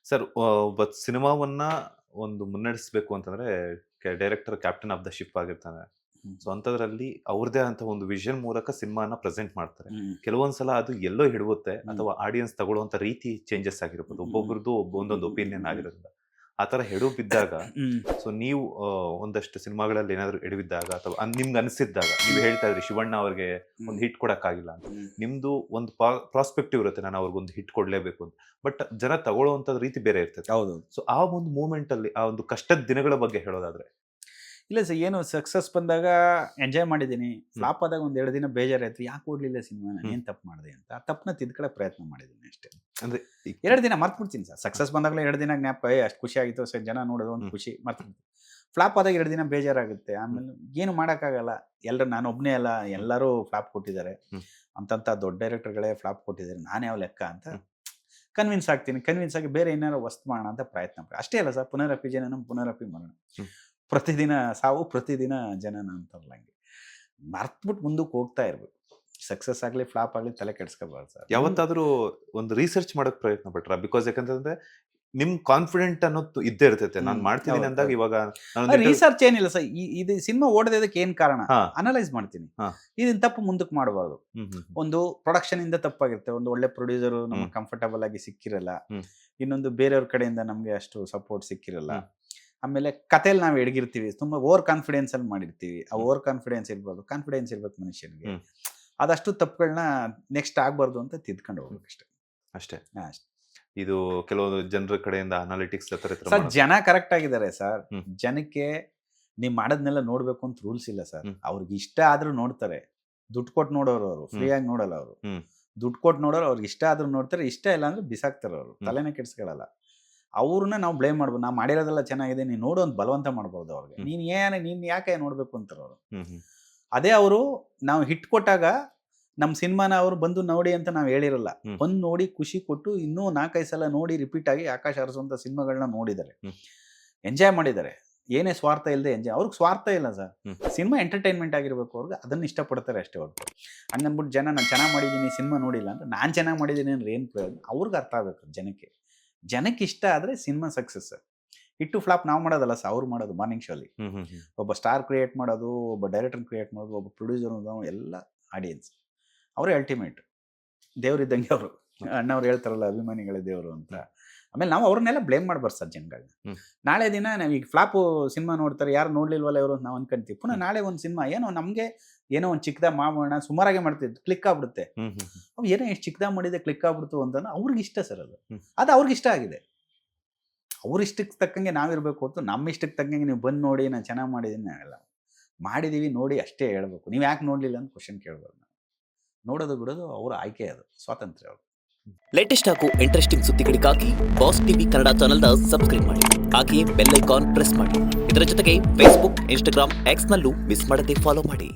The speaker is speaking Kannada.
ಸರ್ ಒಬ್ಬ ಸಿನಿಮಾವನ್ನ ಒಂದು ಮುನ್ನಡೆಸಬೇಕು ಅಂತಂದ್ರೆ director captain of the ship ಆಗಿರ್ತಾನೆ. ಹ್ಮ್. ಸೊ ಅಂಥದ್ರಲ್ಲಿ ಅವ್ರದೇ ಅಂತ ಒಂದು ವಿಷನ್ ಮೂಲಕ ಸಿನಿಮಾನ ಪ್ರೆಸೆಂಟ್ ಮಾಡ್ತಾರೆ. ಹ್ಮ್. ಕೆಲವೊಂದ್ಸಲ ಅದು ಎಲ್ಲೋ ಹಿಡುತ್ತೆ ಹ್ಮ್. ಅಥವಾ ಆಡಿಯನ್ಸ್ ತಗೊಳ್ಳುವಂತ ರೀತಿ ಚೇಂಜಸ್ ಆಗಿರ್ಬೋದು. ಒಬ್ಬೊಬ್ರದ್ದು ಒಂದೊಂದು ಒಪಿನಿಯನ್ ಆಗಿರೋದ್ರಿಂದ ಆ ತರ ಎಡು ಬಿದ್ದಾಗ ಹ್ಮ್. ಸೊ ನೀವು ಒಂದಷ್ಟು ಸಿನಿಮಾಗಳಲ್ಲಿ ಏನಾದ್ರು ಎಡವಿದ್ದಾಗ ಅಥವಾ ನಿಮ್ಗೆ ಅನಿಸಿದ್ದಾಗ ನೀವು ಹೇಳ್ತಾ ಇದ್ರಿ ಶಿವಣ್ಣ ಅವ್ರಿಗೆ ಒಂದು ಹಿಟ್ ಕೊಡಕ್ಕಾಗಿಲ್ಲ ಅಂತ. ಹ್ಮ್. ನಿಮ್ದು ಒಂದು ಪ್ರಾಸ್ಪೆಕ್ಟಿವ್ ಇರುತ್ತೆ, ನಾನು ಅವ್ರಿಗೊಂದು ಹಿಟ್ ಕೊಡ್ಲೇಬೇಕು ಅಂತ. ಬಟ್ ಜನ ತಗೊಳ್ಳೋವಂಥದ್ದು ರೀತಿ ಬೇರೆ ಇರ್ತದೆ. ಹೌದು. ಸೊ ಆ ಒಂದು ಮೂಮೆಂಟ್ ಅಲ್ಲಿ ಆ ಒಂದು ಕಷ್ಟದ ದಿನಗಳ ಬಗ್ಗೆ ಹೇಳೋದಾದ್ರೆ ಇಲ್ಲ ಸರ್, ಏನು ಸಕ್ಸಸ್ ಬಂದಾಗ ಎಂಜಾಯ್ ಮಾಡಿದ್ದೀನಿ. ಫ್ಲಾಪ್ ಆದಾಗ ಒಂದ್ 2 ದಿನ ಬೇಜಾರಾಯ್ತು, ಯಾಕೆ ಓಡ್ಲಿಲ್ಲ ಸಿನಿಮಾ, ನಾನು ಏನ್ ತಪ್ಪು ಮಾಡಿದೆ ಅಂತ. ಆ ತಪ್ಪನ್ನ ತಿದ್ಕೊಳ್ಳೋ ಪ್ರಯತ್ನ ಮಾಡಿದ್ದೀನಿ ಅಷ್ಟೇ. ಅಂದ್ರೆ 2 ದಿನ ಮರ್ತ್ಬಿಡ್ತೀನಿ ಸರ್. ಸಕ್ಸಸ್ ಬಂದಾಗಲೇ 2 ದಿನ ಜ್ಞಾಪಕ, ಅಷ್ಟು ಖುಷಿ ಆಗಿತ್ತು ಸರ್, ಜನ ನೋಡೋದು ಒಂದು ಖುಷಿ, ಮರ್ತ್ಬಿಡ್ತೀನಿ. ಫ್ಲಾಪ್ ಆದಾಗ 2 ದಿನ ಬೇಜಾರಾಗುತ್ತೆ. ಆಮೇಲೆ ಏನು ಮಾಡೋಕ್ಕಾಗಲ್ಲ. ಎಲ್ಲರೂ, ನಾನು ಒಬ್ಬನೇ ಅಲ್ಲ, ಎಲ್ಲರೂ ಫ್ಲಾಪ್ ಕೊಟ್ಟಿದ್ದಾರೆ. ಅಂತಂತ ದೊಡ್ಡ ಡೈರೆಕ್ಟರ್ಗಳೇ ಫ್ಲಾಪ್ ಕೊಟ್ಟಿದ್ದಾರೆ, ನಾನೇ ಯಾವ ಲೆಕ್ಕ ಅಂತ ಕನ್ವಿನ್ಸ್ ಆಗ್ತೀನಿ. ಕನ್ವಿನ್ಸ್ ಆಗಿ ಬೇರೆ ಏನಾರು ವಸ್ತು ಮಾಡೋಣ ಅಂತ ಪ್ರಯತ್ನ ಪಡ್ತೀನಿ. ಅಷ್ಟೇ ಅಲ್ಲ ಸರ್, ಪುನರಪಿ ಜನನಂ ಪುನರಪಿ ಮರಣ. ಪ್ರತಿದಿನ ಸಾವು, ಪ್ರತಿದಿನ ಜನನ ಅಂತಾರಲ್ಲ, ಹಂಗೆ ಮರ್ತ್ಬಿಟ್ಟು ಮುಂದಕ್ಕೆ ಹೋಗ್ತಾ ಇರ್ಬೇಕು. ಸಕ್ಸಸ್ ಆಗಲಿ ಫ್ಲಾಪ್ ಆಗಲಿ ತಲೆ ಕೆಡಿಸ್ಕೋಬಾರ್ದು ಸರ್. ಯಾವತ್ತಾದ್ರೂ ಒಂದು ರಿಸರ್ಚ್ ಮಾಡಕ್ ಪ್ರಯತ್ನ ಪಟ್ರ? ಬಿಕಾಸ್ ಯಾಕಂತಂದ್ರೆ ನಿಮ್ ಕಾನ್ಫಿಡೆಂಟ್ ಅನ್ನೋದು ಇದ್ದೇ ಇರ್ತೈತೆ, ನಾನು ಮಾಡ್ತಿದ್ದೀನಿ ಅಂದಾಗ. ಇವಾಗ ರಿಸರ್ಚ್ ಏನಿಲ್ಲ ಸರ್, ಇದು ಸಿನಿಮಾ ಓಡೋದಕ್ಕೆ ಏನ್ ಕಾರಣ ಅನಲೈಸ್ ಮಾಡ್ತೀನಿ. ಇದನ್ನ ತಪ್ಪು ಮುಂದಕ್ಕೆ ಮಾಡಬಾರ್ದು. ಒಂದು ಪ್ರೊಡಕ್ಷನ್ ಇಂದ ತಪ್ಪಾಗಿರುತ್ತೆ, ಒಂದು ಒಳ್ಳೆ ಪ್ರೊಡ್ಯೂಸರ್ ನಮ್ಗೆ ಕಂಫರ್ಟಬಲ್ ಆಗಿ ಸಿಕ್ಕಿರಲ್ಲ, ಇನ್ನೊಂದು ಬೇರೆಯವ್ರ ಕಡೆಯಿಂದ ನಮ್ಗೆ ಅಷ್ಟು ಸಪೋರ್ಟ್ ಸಿಕ್ಕಿರಲ್ಲ. ಆಮೇಲೆ ಕಥೆಯಲ್ಲಿ ನಾವು ಎಡಗಿರ್ತೀವಿ, ತುಂಬಾ ಓವರ್ ಕಾನ್ಫಿಡೆನ್ಸ್ ಅಲ್ಲಿ ಮಾಡಿರ್ತೀವಿ. ಆ ಓವರ್ ಕಾನ್ಫಿಡೆನ್ಸ್ ಇರ್ಬೋದು, ಕಾನ್ಫಿಡೆನ್ಸ್ ಇರ್ಬೇಕು ಮನುಷ್ಯನಿಗೆ. ಅದಷ್ಟು ತಪ್ಪುಗಳನ್ನ ನೆಕ್ಸ್ಟ್ ಆಗ್ಬಾರ್ದು ಅಂತ ತಿದ್ಕೊಂಡು ಹೋಗ್ಬೇಕಷ್ಟೇ. ಅಷ್ಟೇ. ಅಷ್ಟೇ. ಇದು ಕೆಲವೊಂದು ಜನರ ಕಡೆಯಿಂದ ಅನಾಲಿಟಿಕ್ಸ್ ಸರ್, ಜನ ಕರೆಕ್ಟ್ ಆಗಿದ್ದಾರೆ ಸರ್. ಜನಕ್ಕೆ ನೀವ್ ಮಾಡೋದ್ನೆಲ್ಲ ನೋಡ್ಬೇಕು ಅಂತ ರೂಲ್ಸ್ ಇಲ್ಲ ಸರ್. ಅವ್ರಿಗೆ ಇಷ್ಟ ಆದ್ರೂ ನೋಡ್ತಾರೆ. ದುಡ್ಡು ಕೊಟ್ಟು ನೋಡೋರು ಅವರು, ಫ್ರೀ ಆಗಿ ನೋಡಲ್ಲ ಅವರು. ದುಡ್ಡು ಕೊಟ್ಟು ನೋಡೋರು, ಅವ್ರಿಗೆ ಇಷ್ಟ ಆದ್ರೂ ನೋಡ್ತಾರೆ, ಇಷ್ಟ ಇಲ್ಲ ಅಂದ್ರೆ ಬಿಸಾಕ್ತಾರೆ ಅವರು, ತಲೆನೇ ಕೆಡ್ಸ್ಕೊಳ್ಳಲ್ಲ. ಅವ್ರನ್ನ ನಾವು ಬ್ಲೇಮ್ ಮಾಡ್ಬೋದು. ನಾವು ಮಾಡಿರೋದೆಲ್ಲ ಚೆನ್ನಾಗಿದೆ, ನೀನು ನೋಡು ಅಂತ ಬಲವಂತ ಮಾಡ್ಬೋದು ಅವ್ರಿಗೆ. ನೀನ್ ಯಾಕೆ ನೋಡ್ಬೇಕು ಅಂತಾರೆ ಅವರು. ಅದೇ ಅವರು ನಾವು ಹಿಟ್ ಕೊಟ್ಟಾಗ ನಮ್ಮ ಸಿನಿಮಾನ ಅವ್ರು ಬಂದು ನೋಡಿ ಅಂತ ನಾವು ಹೇಳಿರಲ್ಲ, ಬಂದು ನೋಡಿ ಖುಷಿ ಕೊಟ್ಟು ಇನ್ನೂ 4-5 ಸಲ ನೋಡಿ ರಿಪೀಟ್ ಆಗಿ ಆಕಾಶ ಅರಸುವಂತ ಸಿನಿಮಾಗಳನ್ನ ನೋಡಿದ್ದಾರೆ, ಎಂಜಾಯ್ ಮಾಡಿದ್ದಾರೆ. ಏನೇ ಸ್ವಾರ್ಥ ಇಲ್ಲದೆ ಎಂಜಾಯ್. ಅವ್ರಿಗೆ ಸ್ವಾರ್ಥ ಇಲ್ಲ ಸರ್, ಸಿನಿಮಾ ಎಂಟರ್ಟೈನ್ಮೆಂಟ್ ಆಗಿರ್ಬೇಕು, ಅವ್ರಿಗೆ ಅದನ್ನ ಇಷ್ಟಪಡ್ತಾರೆ ಅಷ್ಟೇ ಹೊರತು. ಹಂಗನ್ಬಿಟ್ಟು ಜನ ನಾನು ಚೆನ್ನಾಗಿ ಮಾಡಿದ್ದೀನಿ ಸಿನಿಮಾ ನೋಡಿಲ್ಲ ಅಂದ್ರೆ ನಾನು ಚೆನ್ನಾಗಿ ಮಾಡಿದ್ದೀನಿ ಅಂದ್ರೆ ಏನು ಪ್ರಯೋಜನ? ಅವ್ರಿಗೆ ಅರ್ಥ ಆಗಬೇಕು. ಜನಕ್ಕೆ ಇಷ್ಟ ಆದ್ರೆ ಸಿನಿಮಾ ಸಕ್ಸಸ್. ಹಿಟ್ಟು ಫ್ಲಾಪ್ ನಾವು ಮಾಡೋದಲ್ಲ ಸರ್, ಅವ್ರು ಮಾಡೋದು. ಮಾರ್ನಿಂಗ್ ಶೋಲಿ ಒಬ್ಬ ಸ್ಟಾರ್ ಕ್ರಿಯೇಟ್ ಮಾಡೋದು, ಒಬ್ಬ ಡೈರೆಕ್ಟರ್ ಕ್ರಿಯೇಟ್ ಮಾಡೋದು, ಒಬ್ಬ ಪ್ರೊಡ್ಯೂಸರ್, ಎಲ್ಲ ಆಡಿಯನ್ಸ್. ಅವರೇ ಅಲ್ಟಿಮೇಟ್ ದೇವ್ರಿದ್ದಂಗೆ ಅವರು. ಅಣ್ಣವ್ರು ಹೇಳ್ತಾರಲ್ಲ, ಅಭಿಮಾನಿಗಳೇ ದೇವರು ಅಂತ. ಆಮೇಲೆ ನಾವು ಅವ್ರನ್ನೆಲ್ಲ ಬ್ಲೇಮ್ ಮಾಡ್ಬಾರ್ದು ಸರ್ ಜನಗಳನ್ನ. ನಾಳೆ ದಿನ ನಾವು ಈಗ ಫ್ಲಾಪು ಸಿನಿಮಾ ನೋಡ್ತಾರೆ, ಯಾರು ನೋಡ್ಲಿಲ್ವಲ್ಲ ಇವರು ನಾವು ಅನ್ಕೊಂತೀವಿ. ಪುನಃ ನಾಳೆ ಒಂದು ಸಿನಿಮಾ ಏನೋ ಒಂದು ಚಿಕ್ಕದಾಗ ಮಾಡೋಣ, ಸುಮಾರಾಗೆ ಮಾಡ್ತಿದ್ದು, ಕ್ಲಿಕ್ ಆಗ್ಬಿಡುತ್ತೆ. ಅವು ಏನೋ ಎಷ್ಟು ಚಿಕ್ಕದಾಗ ಮಾಡಿದೆ ಕ್ಲಿಕ್ ಆಗ್ಬಿಡ್ತು ಅಂತ ಅವ್ರಿಗೆ ಇಷ್ಟ ಸರ್. ಅದು ಅವ್ರಿಗೆ ಇಷ್ಟ ಆಗಿದೆ. ಅವ್ರ ಇಷ್ಟಕ್ಕೆ ತಕ್ಕಂಗೆ ನಾವಿರ್ಬೇಕು ಹೊತ್ತು ನಮ್ಮ ಇಷ್ಟಕ್ಕೆ ತಕ್ಕಂಗೆ ನೀವು ಬಂದು ನೋಡಿ ನಾನು ಚೆನ್ನಾಗಿ ಮಾಡಿದ್ದೀನಿ ನಾವೆಲ್ಲ ಮಾಡಿದೀವಿ ನೋಡಿ ಅಷ್ಟೇ ಹೇಳ್ಬೇಕು. ನೀವು ಯಾಕೆ ನೋಡ್ಲಿಲ್ಲ ಅಂತ ಕ್ವಶನ್ ಕೇಳ್ಬೋದು. ನಾವು ನೋಡೋದು ಬಿಡೋದು ಅವರ ಆಯ್ಕೆ, ಅದು ಸ್ವಾತಂತ್ರ್ಯ ಅವರು. ಲೇಟೆಸ್ಟ್ ಹಾಗೂ ಇಂಟ್ರೆಸ್ಟಿಂಗ್ ಸುದ್ದಿಗಳಿಗಾಗಿ ಬಾಸ್ ಟಿವಿ ಕನ್ನಡ ಚಾನೆಲ್ನ ಸಬ್ಸ್ಕ್ರೈಬ್ ಮಾಡಿ. ಹಾಗೆಯೇ ಬೆಲ್ ಐಕಾನ್ ಪ್ರೆಸ್ ಮಾಡಿ. ಇದರ ಜೊತೆಗೆ ಫೇಸ್ಬುಕ್, ಇನ್ಸ್ಟಾಗ್ರಾಮ್, ಎಕ್ಸ್ನಲ್ಲೂ ಮಿಸ್ ಮಾಡದೆ ಫಾಲೋ ಮಾಡಿ.